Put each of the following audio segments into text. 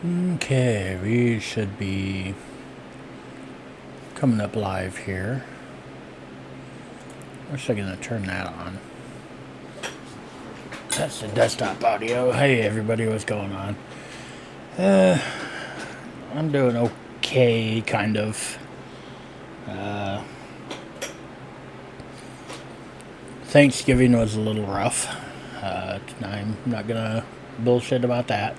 Okay, we should be coming up live here. I'm actually going to turn that on. That's the desktop audio. Hey everybody, what's going on? I'm doing okay, kind of. Thanksgiving was a little rough. I'm not gonna bullshit about that.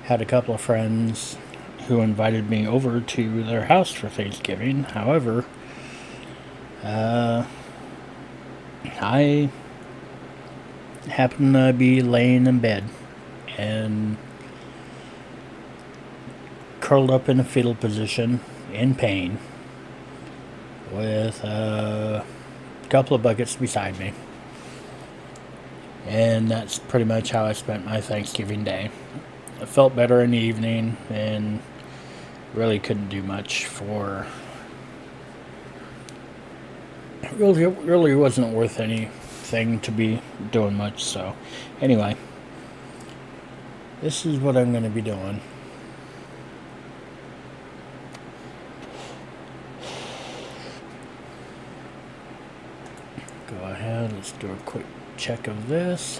Had a couple of friends who invited me over to their house for Thanksgiving. However, I happened to be laying in bed and curled up in a fetal position in pain with a couple of buckets beside me. And that's pretty much how I spent my Thanksgiving day. I felt better in the evening and really couldn't do much for... It really wasn't worth anything to be doing much, so... Anyway, this is what I'm going to be doing. Go ahead, let's do a quick check of this.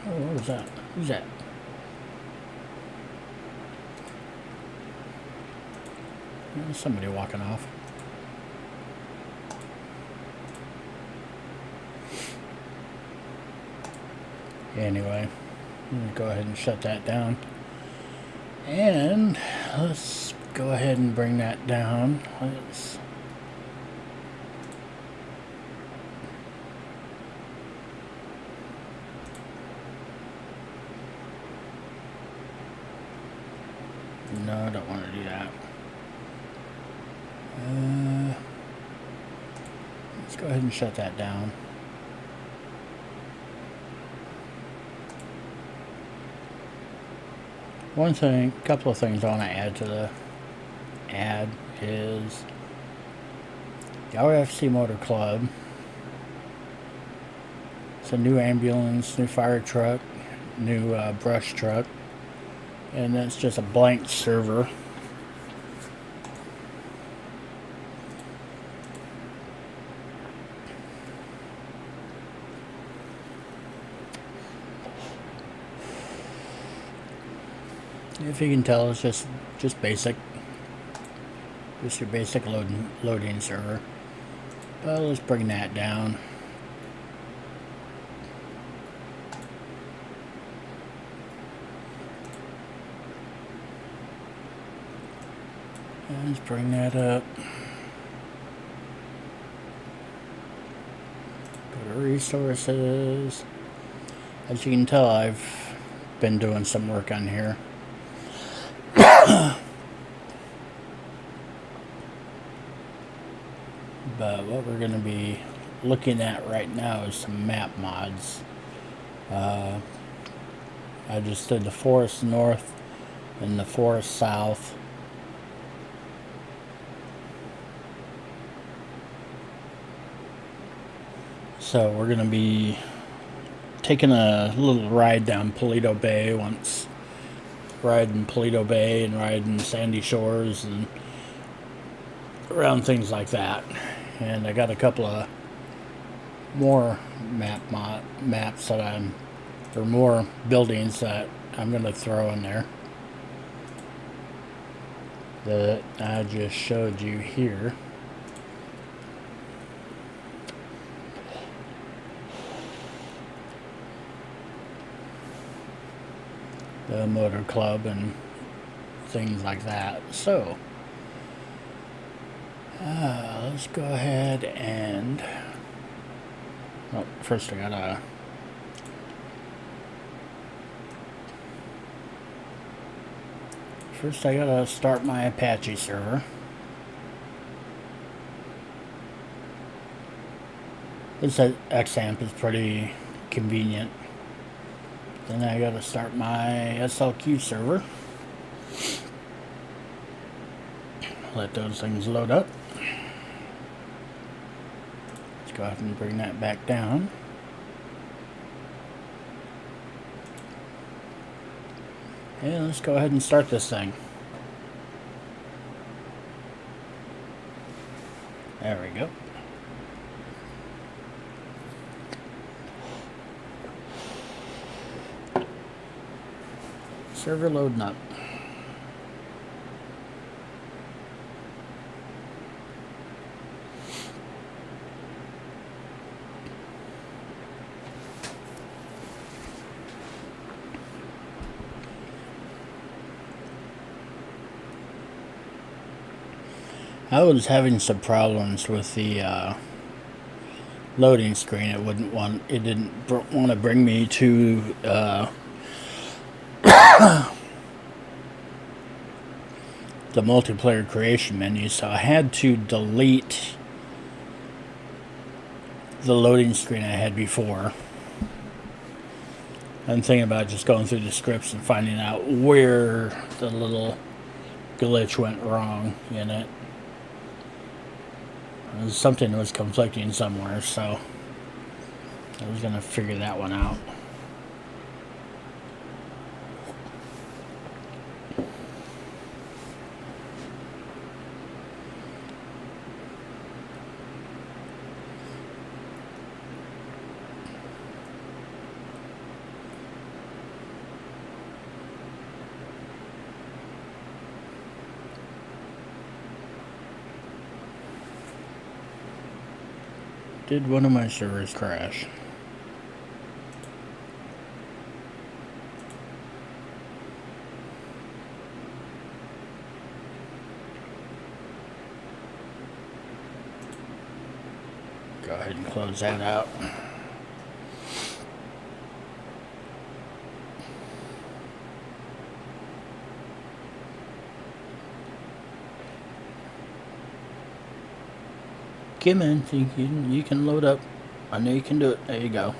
Oh, what was that? Who's that? There's somebody walking off. Anyway, I'm going to go ahead and shut that down. And let's go ahead and bring that down. Let's... No, I don't want to do that. Let's go ahead and shut that down. A couple of things I want to add to the ad is the RFC Motor Club. It's a new ambulance, new fire truck, new brush truck, and that's just a blank server. If you can tell, it's just basic, just your basic loading server. But let's bring that down. Let's bring that up. Go to resources. As you can tell, I've been doing some work on here. But what we're going to be looking at right now is some map mods. I just did the Forest North and the Forest South. So we're going to be taking a little ride down Paleto Bay once. Riding Paleto Bay and riding Sandy Shores and around things like that. And I got a couple of more maps that or more buildings that I'm going to throw in there that I just showed you here. The motor club and things like that. So let's go ahead and first I gotta start my Apache server. This XAMPP is pretty convenient. Then I gotta start my SLQ server. let those things load up. Let's go ahead and bring that back down. And let's go ahead and start this thing. There we go. Server loading up. I was having some problems with the loading screen. It didn't want to bring me to the multiplayer creation menu, so I had to delete the loading screen I had before. I'm thinking about just going through the scripts and finding out where the little glitch went wrong in it. Something was conflicting somewhere, so I was going to figure that one out. Did one of my servers crash? Go ahead and close that out. Come in, you can load up. I know you can do it. There you go.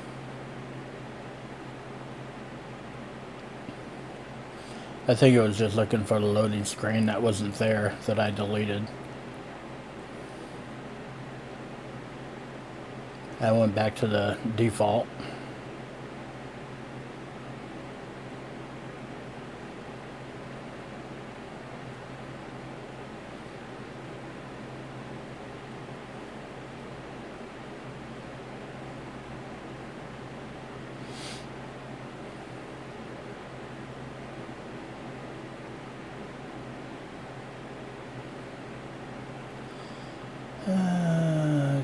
I think it was just looking for the loading screen that wasn't there that I deleted. I went back to the default.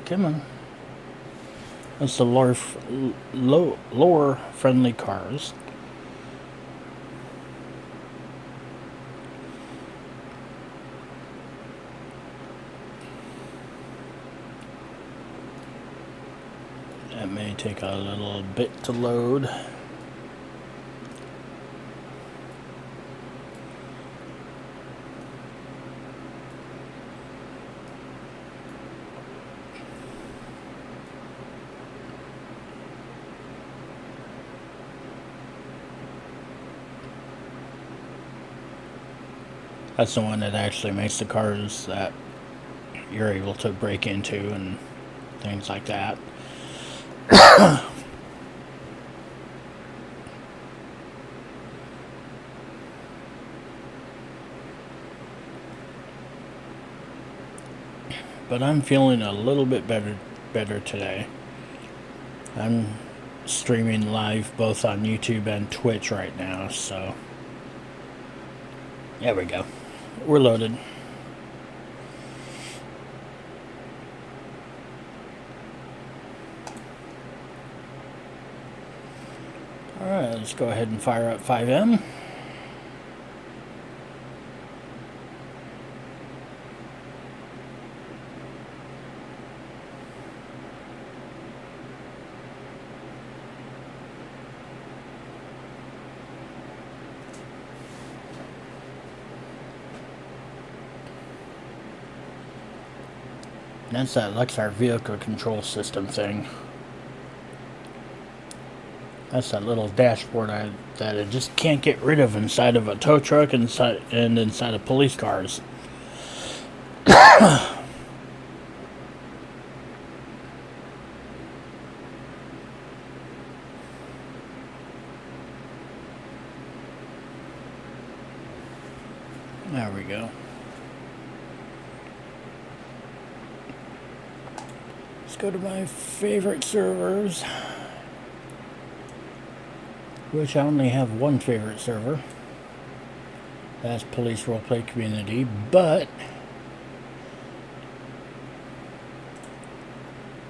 Come on. That's the lower friendly cars. That may take a little bit to load. That's the one that actually makes the cars that you're able to break into and things like that. But I'm feeling a little bit better today. I'm streaming live both on YouTube and Twitch right now, so there we go. We're loaded. Alright, let's go ahead and fire up 5M. That's that Lexar vehicle control system thing. That's that little dashboard that I just can't get rid of inside of a tow truck and inside of police cars. There we go. Let's go to my favorite servers, which I only have one favorite server. That's Police Roleplay Community, but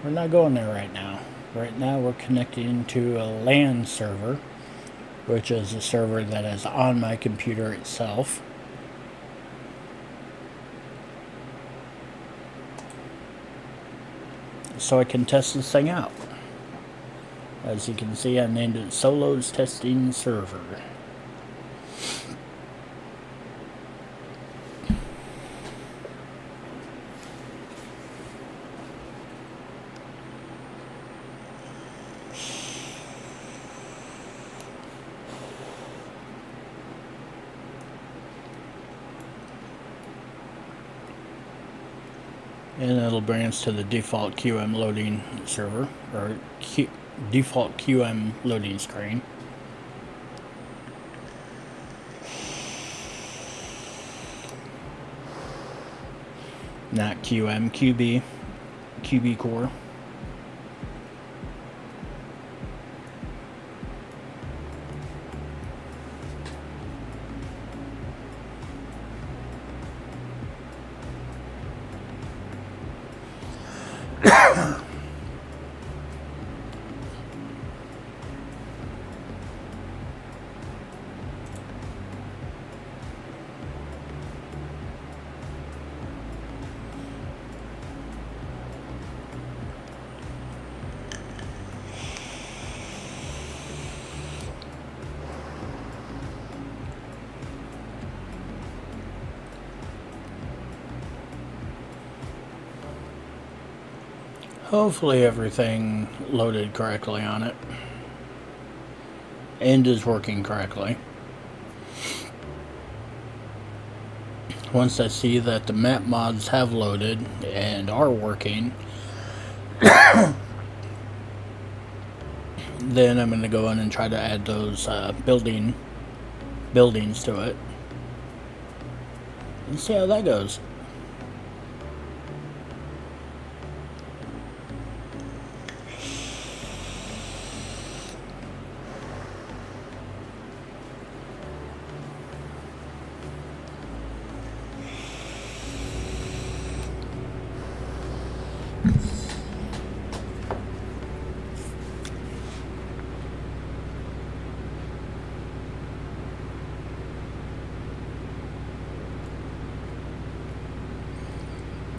we're not going there right now. Right now we're connecting to a LAN server, which is a server that is on my computer itself. So I can test this thing out. As you can see, I named it Solo's Testing Server. And it'll bring us to the default QM loading server, or default QM loading screen. Not QM, QB core. Hopefully everything loaded correctly on it and is working correctly. Once I see that the map mods have loaded and are working, then I'm going to go in and try to add those buildings to it and see how that goes.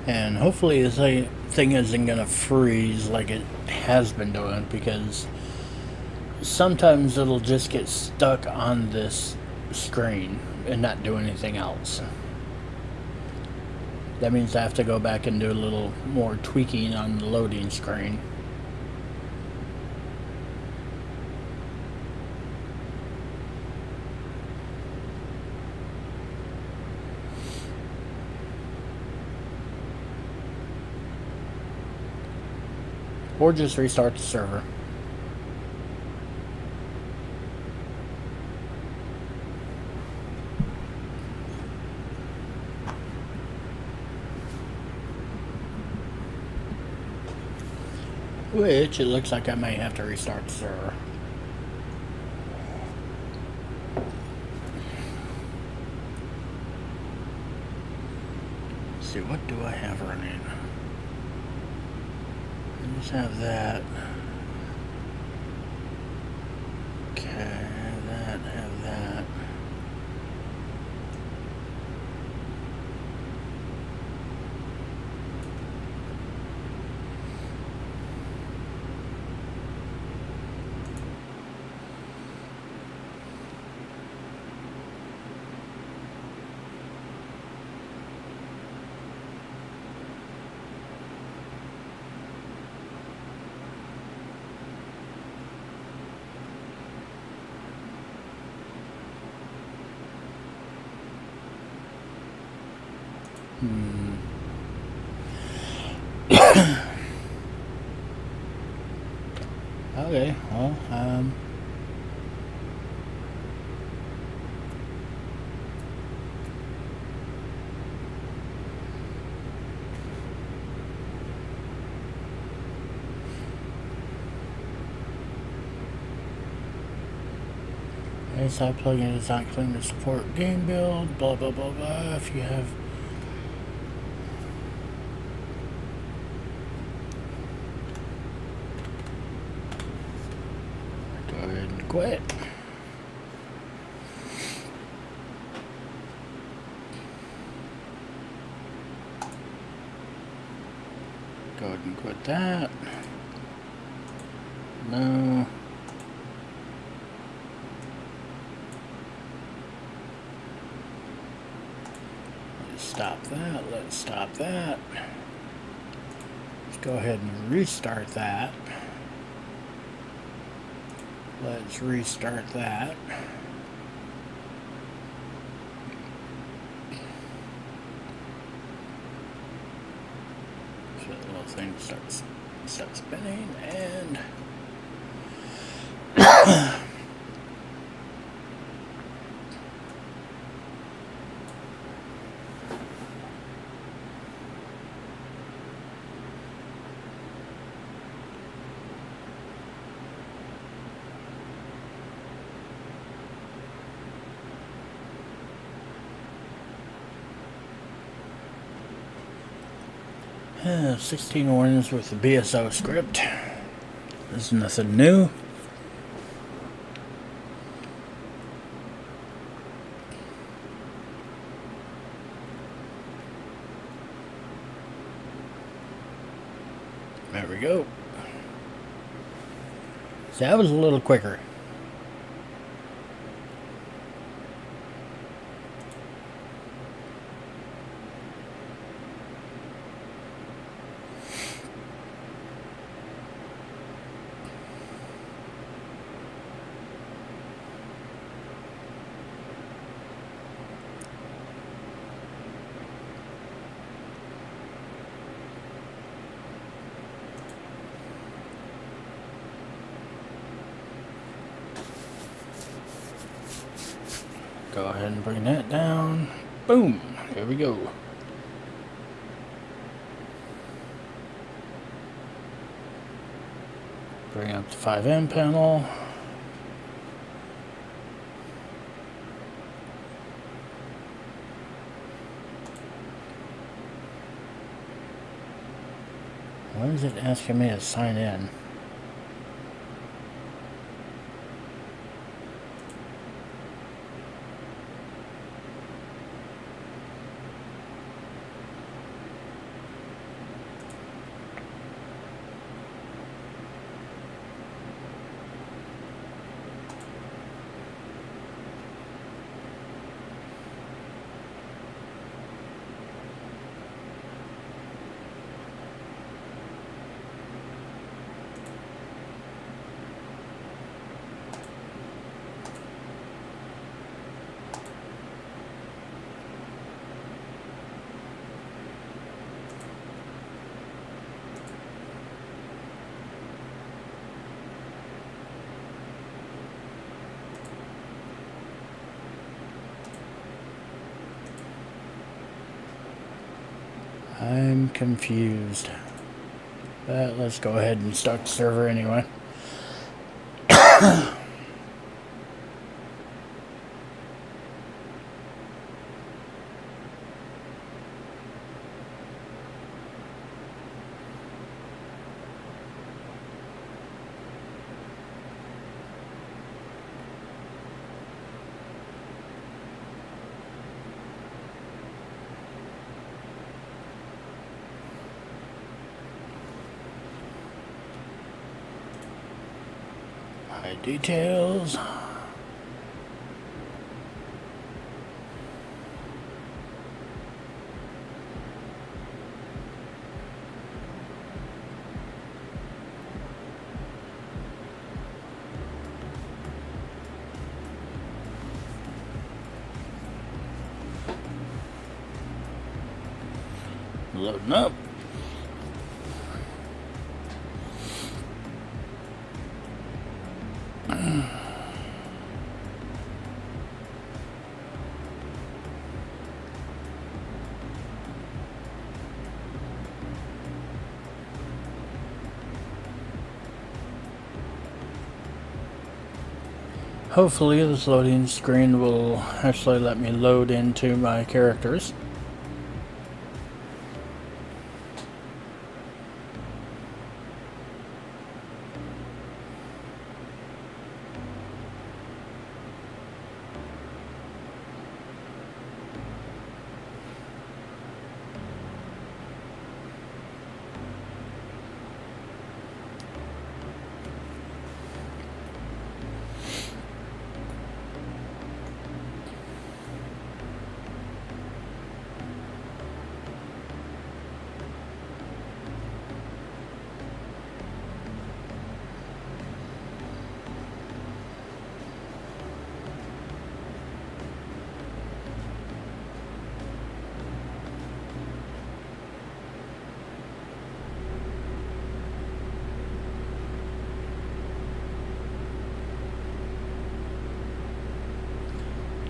And hopefully this thing isn't going to freeze like it has been doing, because sometimes it'll just get stuck on this screen and not do anything else. That means I have to go back and do a little more tweaking on the loading screen. Or just restart the server. Which it looks like I may have to restart the server. Let's see, what do I have running? I just have that. Okay, have that. Okay, well, inside plugin is not claimed to support game build, blah blah blah blah. If you have go ahead and quit. Go ahead and quit that. No. Let's stop that. Let's stop that. Let's go ahead and restart that. Let's restart that. So the little thing starts spinning and yeah, 16 warnings with the BSO script. There's nothing new. There we go. So that was a little quicker. Go ahead and bring that down. Boom. Here we go. Bring up the 5M panel. Why is it asking me to sign in? I'm confused. But let's go ahead and start the server anyway. Hide details. Loading up. Hopefully this loading screen will actually let me load into my characters.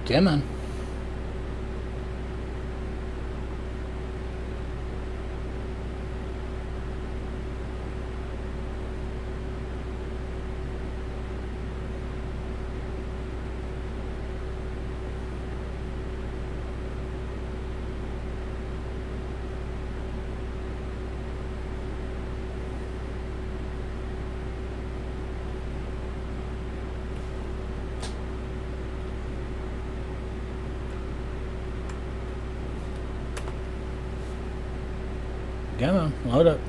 Come on. Come on, load up.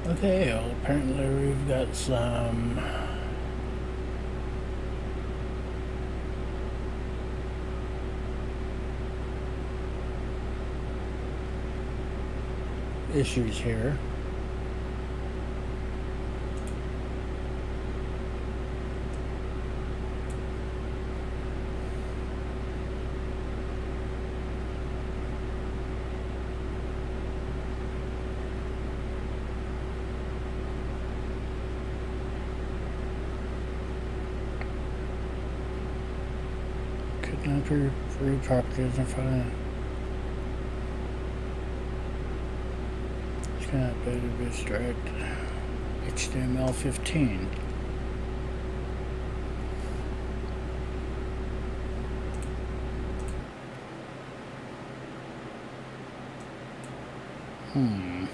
Okay, well, apparently we've got some issues here. Could not be free properties and fine. Cannot be restrict HTML15. Hmm.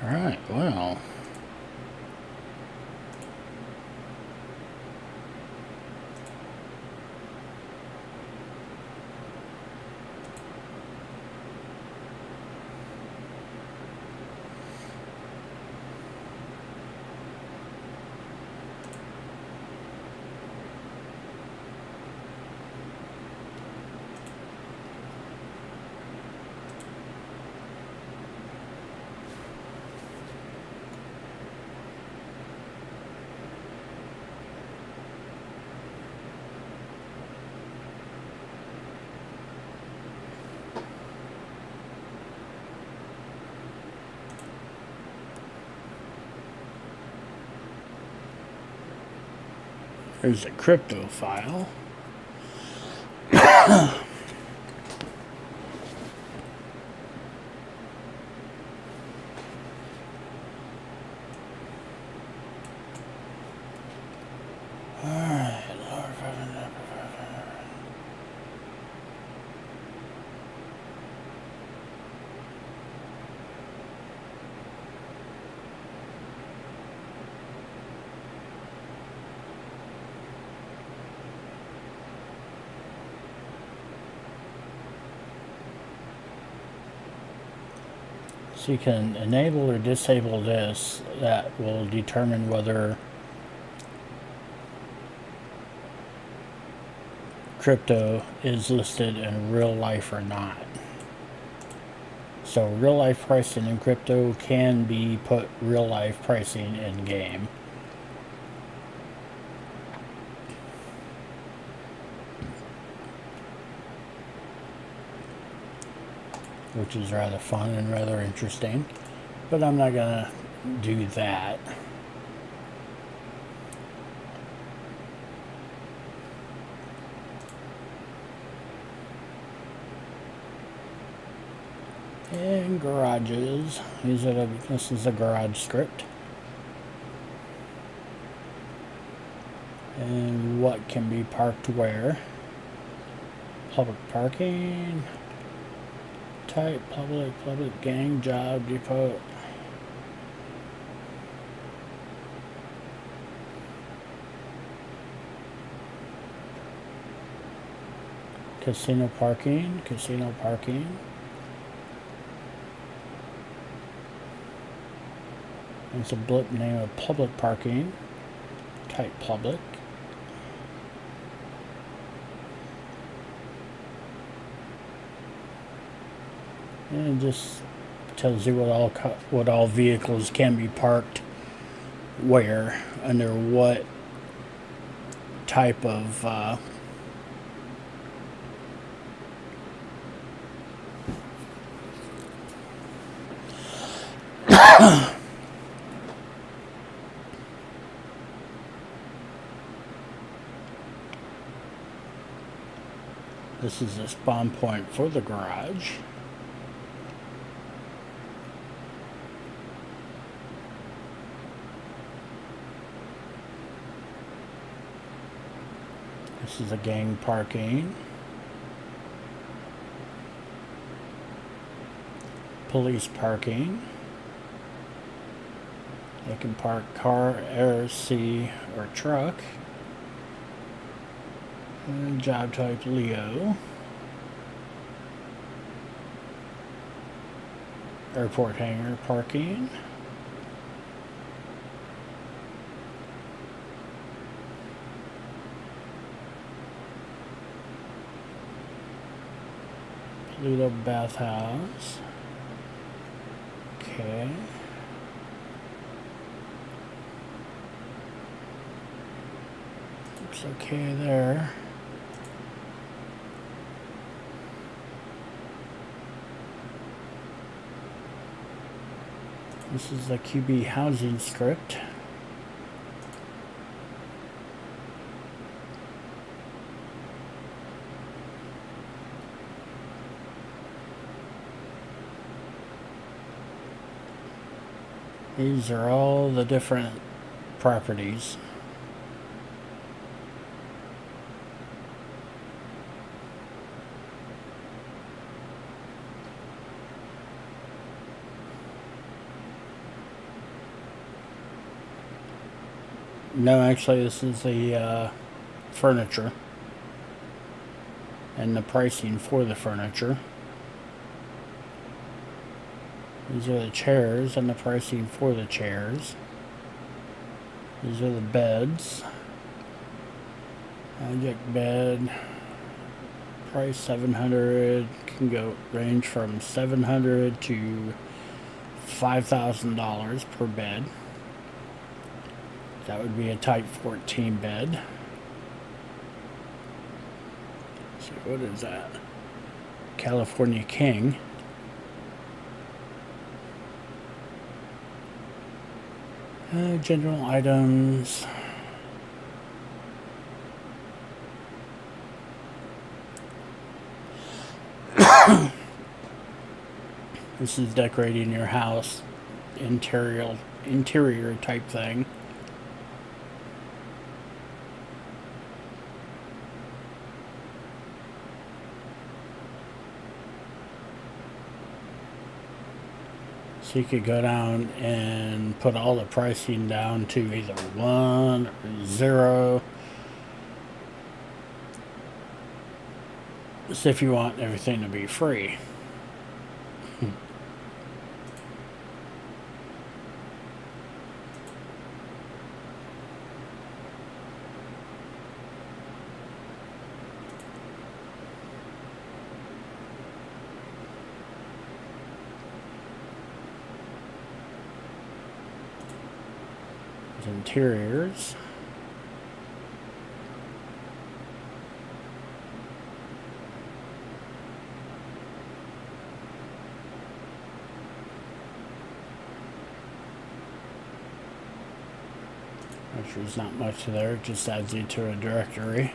All right, well. There's a crypto file. So you can enable or disable this. That will determine whether crypto is listed in real life or not. So real life pricing in crypto can be put real life pricing in game. Which is rather fun and rather interesting. But I'm not gonna do that. And garages. This is a garage script. And what can be parked where? Public parking. Type public gang job depot. Casino parking. It's a blip name of public parking. Type public. And it just tells you what all vehicles can be parked where, under what type of this is the spawn point for the garage. This is a gang parking. Police parking. They can park car, air, sea, or truck. And job type Leo. Airport hangar parking. Pluto bathhouse. Okay. Looks okay there. This is the QB housing script. These are all the different properties. No, actually, this is the furniture and the pricing for the furniture. These are the chairs and the pricing for the chairs. These are the beds. Object bed. Price $700. Can go range from $700 to $5,000 per bed. That would be a type 14 bed. So what is that? California King. General items. This is decorating your house, interior type thing. So you could go down and put all the pricing down to either 1 or 0. Just if you want everything to be free. interiors. Which there's not much there, it just adds you to a directory.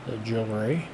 The jewelry.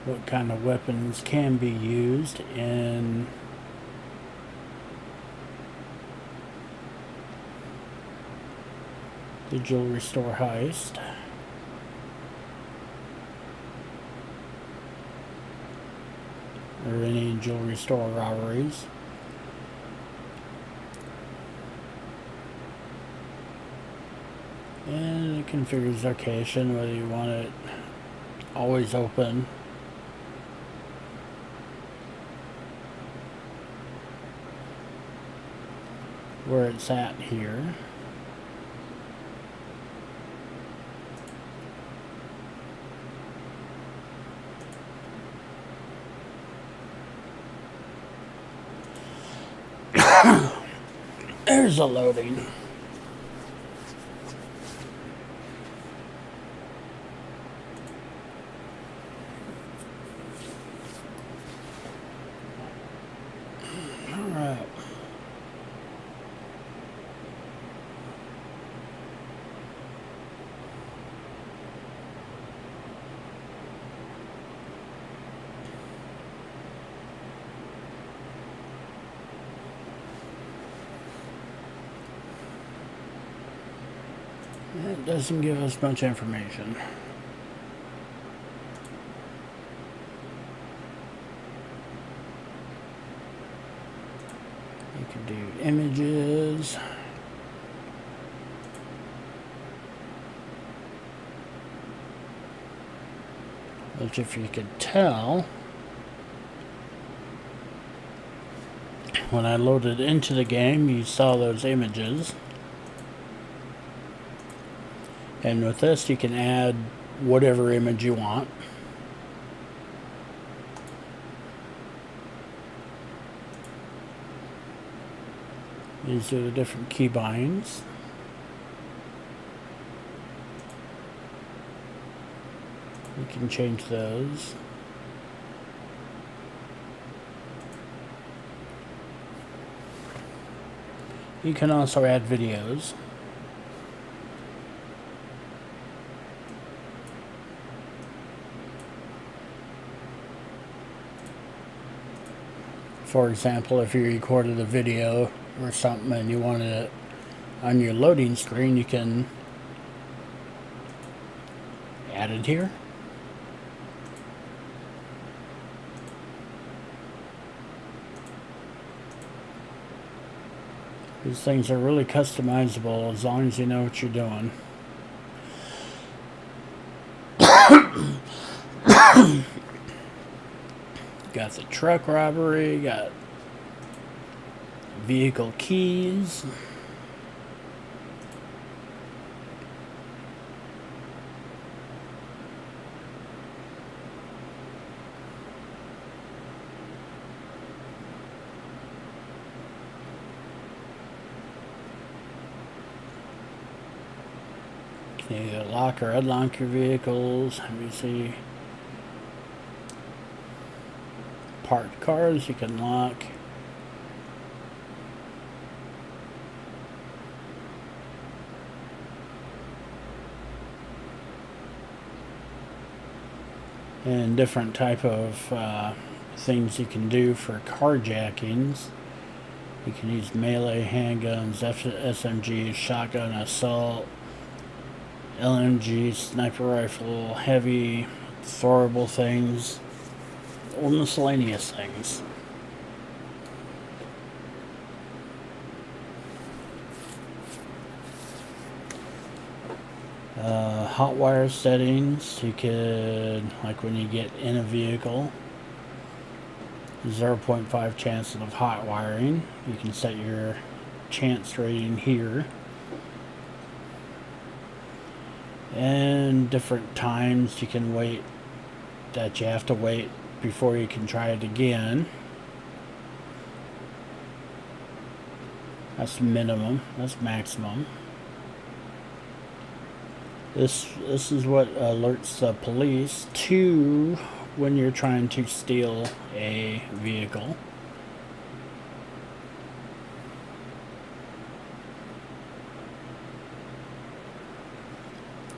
What kind of weapons can be used in the jewelry store heist. Or any jewelry store robberies. And it configures location, whether you want it always open. Where it's at here. There's a loading. All right. It doesn't give us much information. You can do images. Which, if you could tell, when I loaded into the game, you saw those images. And with this, you can add whatever image you want. These are the different keybinds. You can change those. You can also add videos. For example, if you recorded a video or something and you wanted it on your loading screen, you can add it here. These things are really customizable as long as you know what you're doing. Got the truck robbery, got vehicle keys. You can either lock or unlock your vehicles. Let me see. Parked cars you can lock. And different type of things you can do for carjackings. You can use melee, handguns, SMG, shotgun, assault, LMG, sniper rifle, heavy, throwable things, or miscellaneous things. Hot wire settings, you could, like when you get in a vehicle, 0.5 chance of hot wiring. You can set your chance rating here. And different times you can wait, that you have to wait before you can try it again. That's minimum, that's maximum. This is what alerts the police to when you're trying to steal a vehicle.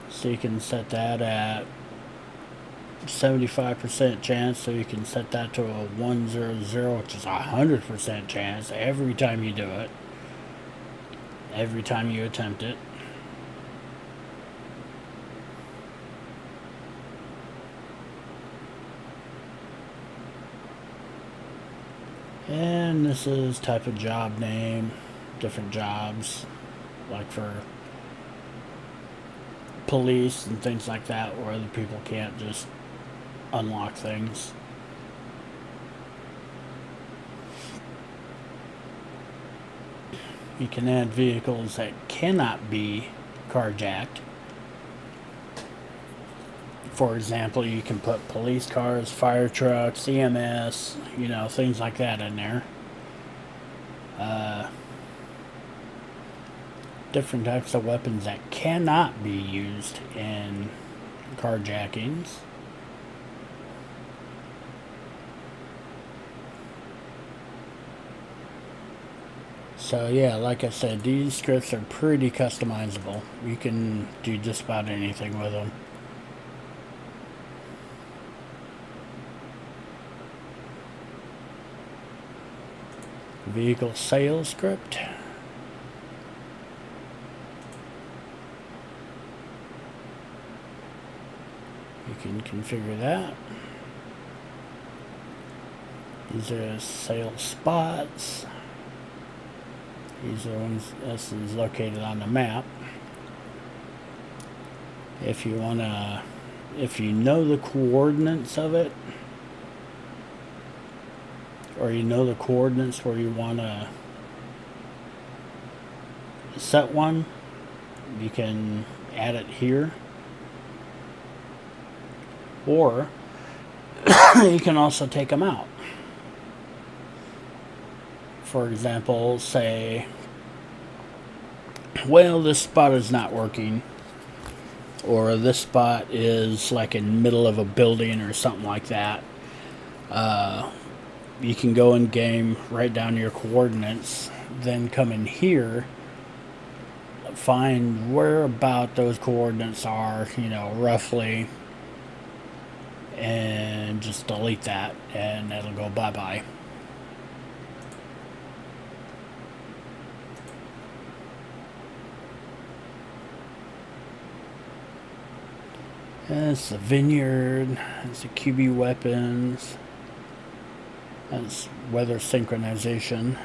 So you can set that at 75% chance, so you can set that to a 100, which is a 100% chance every time you do it, every time you attempt it. And this is type of job name, different jobs, like for police and things like that, where other people can't just unlock things. You can add vehicles that cannot be carjacked. For example, you can put police cars, fire trucks, EMS, you know, things like that in there. Different types of weapons that cannot be used in carjackings. So yeah, like I said, these scripts are pretty customizable. You can do just about anything with them. Vehicle sales script. You can configure that. These are sales spots. These are ones, this is located on the map. If you wanna, if you know the coordinates of it, or you know the coordinates where you wanna set one, you can add it here. Or you can also take them out. For example, say, well, this spot is not working, or this spot is like in the middle of a building or something like that. You can go in game, write down your coordinates, then come in here, find where about those coordinates are, you know, roughly, and just delete that, and it'll go bye-bye. That's the vineyard, that's the QB weapons, that's weather synchronization.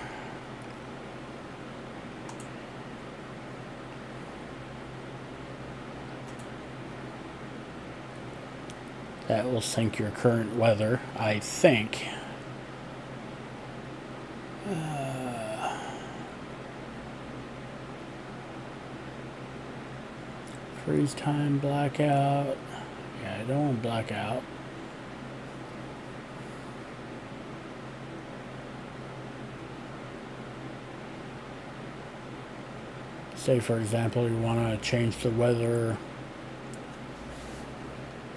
That will sync your current weather, I think. Freeze time, blackout. Yeah, I don't want blackout. Say, for example, you want to change the weather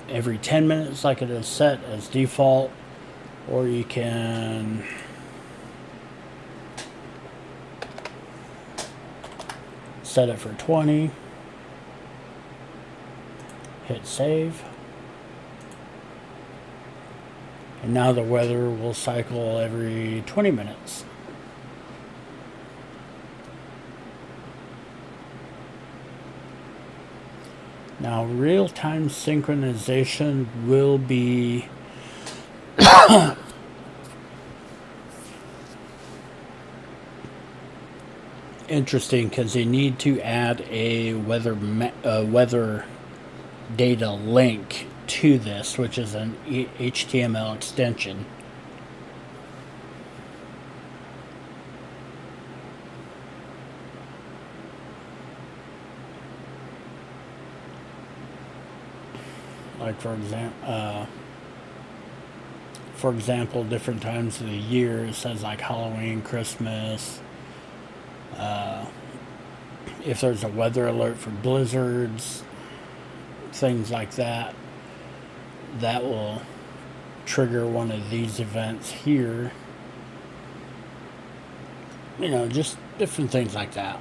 every 10 minutes like it is set as default, or you can set it for 20, hit save, and now the weather will cycle every 20 minutes. Now, real-time synchronization will be interesting because you need to add a weather data link to this, which is an HTML extension. Like for example, different times of the year, it says like Halloween, Christmas. If there's a weather alert for blizzards, things like that, that will trigger one of these events here. You know, just different things like that.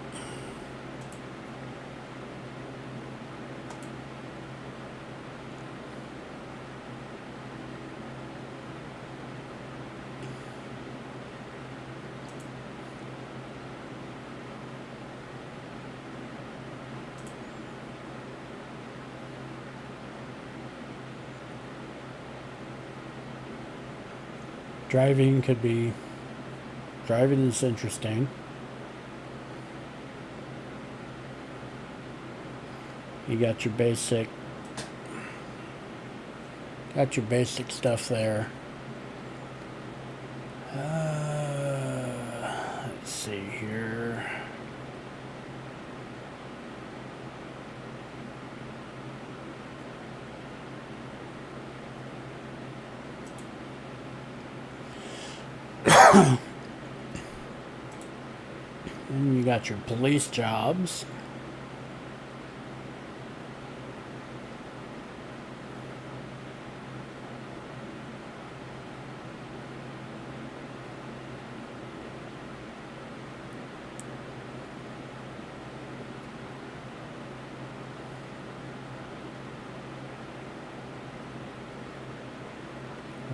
Driving is interesting. You got your basic stuff there. Let's see here. And you got your police jobs.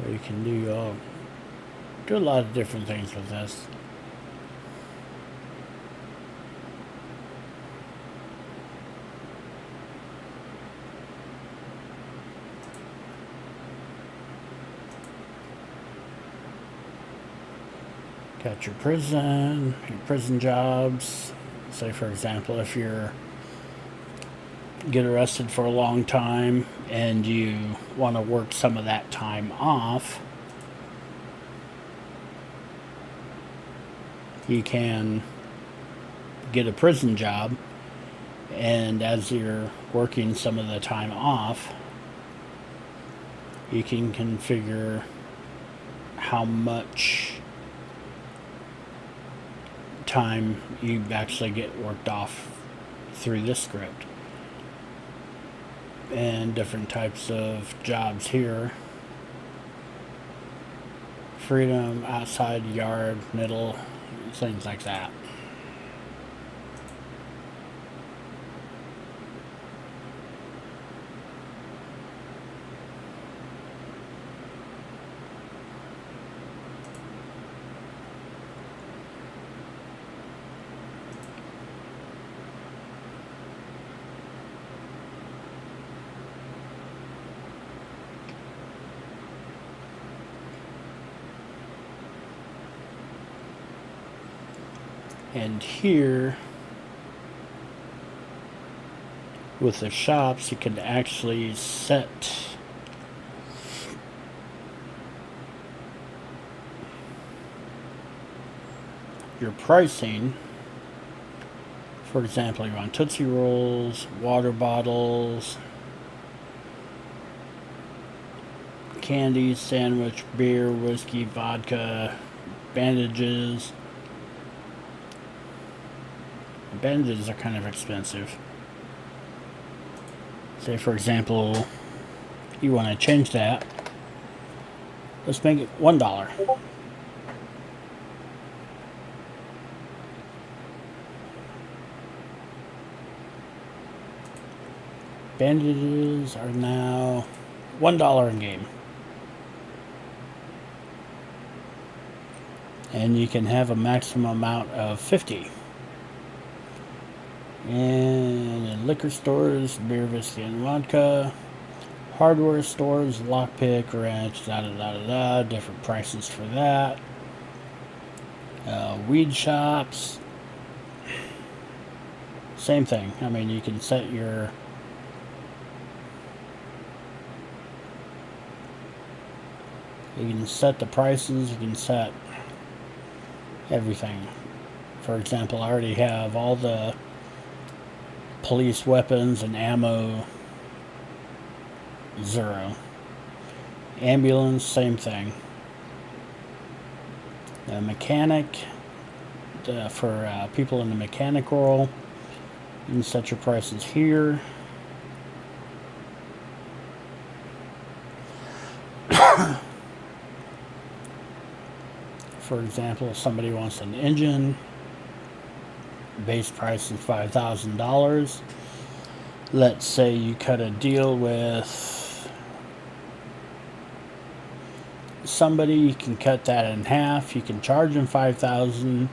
Where you can do a lot of different things with this. Got your prison jobs. Say for example, if you're get arrested for a long time and you want to work some of that time off, you can get a prison job, and as you're working some of the time off, you can configure how much time you actually get worked off through this script. And different types of jobs here: freedom, outside, yard, middle, things like that. And here, with the shops, you can actually set your pricing. For example, you want Tootsie Rolls, water bottles, candies, sandwich, beer, whiskey, vodka, bandages. Bandages are kind of expensive. Say for example, you want to change that. Let's make it $1. Bandages are now $1 in game. And you can have a maximum amount of 50. And in liquor stores, beer, whiskey, and vodka. Hardware stores, lockpick, wrench, different prices for that. Weed shops, same thing. I mean, you can set your the prices, you can set everything. For example, I already have all the police weapons and ammo 0. Ambulance, same thing. The mechanic, for people in the mechanic role, you can set your prices here. For example, if somebody wants an engine, base price is $5,000. Let's say you cut a deal with somebody, you can cut that in half. You can charge them $5,000,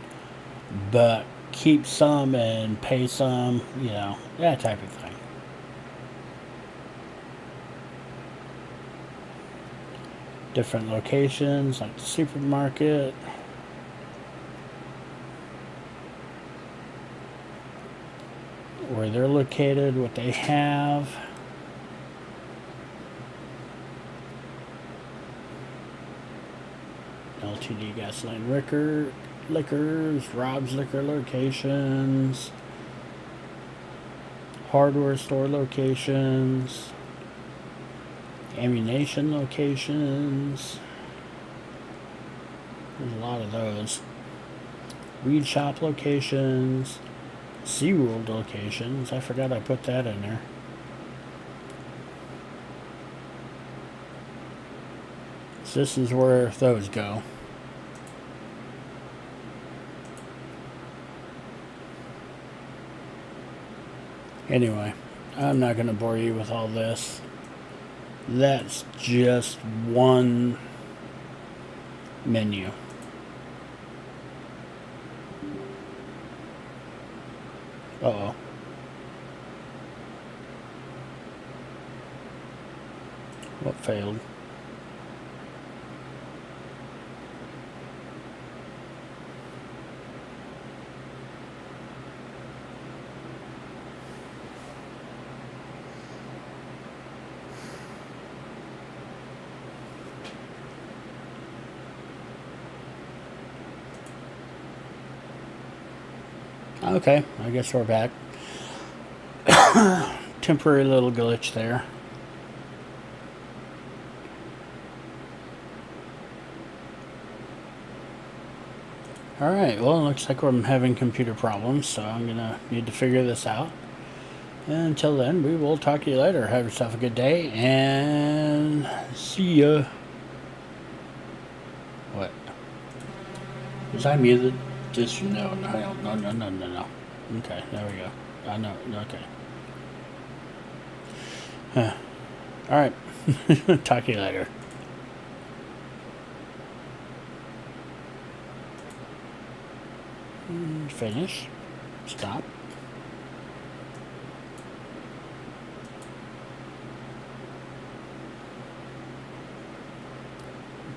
but keep some and pay some, you know, that type of thing. Different locations like the supermarket. Where they're located, what they have. LTD gasoline liquors, Rob's liquor locations, hardware store locations, ammunition locations. There's a lot of those. Weed shop locations, SeaWorld locations. I forgot I put that in there. So this is where those go. Anyway, I'm not going to bore you with all this. That's just one menu. Uh-oh. What failed? Okay, I guess we're back. Temporary little glitch there. Alright, well, it looks like I'm having computer problems, so I'm gonna need to figure this out. And until then, we will talk to you later. Have yourself a good day, and see ya. What? Was I muted? Just no. Okay, there we go. I know. Okay. All right. Talk to you later. Finish. Stop.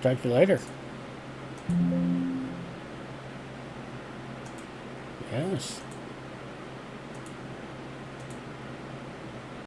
Talk to you later. Yes.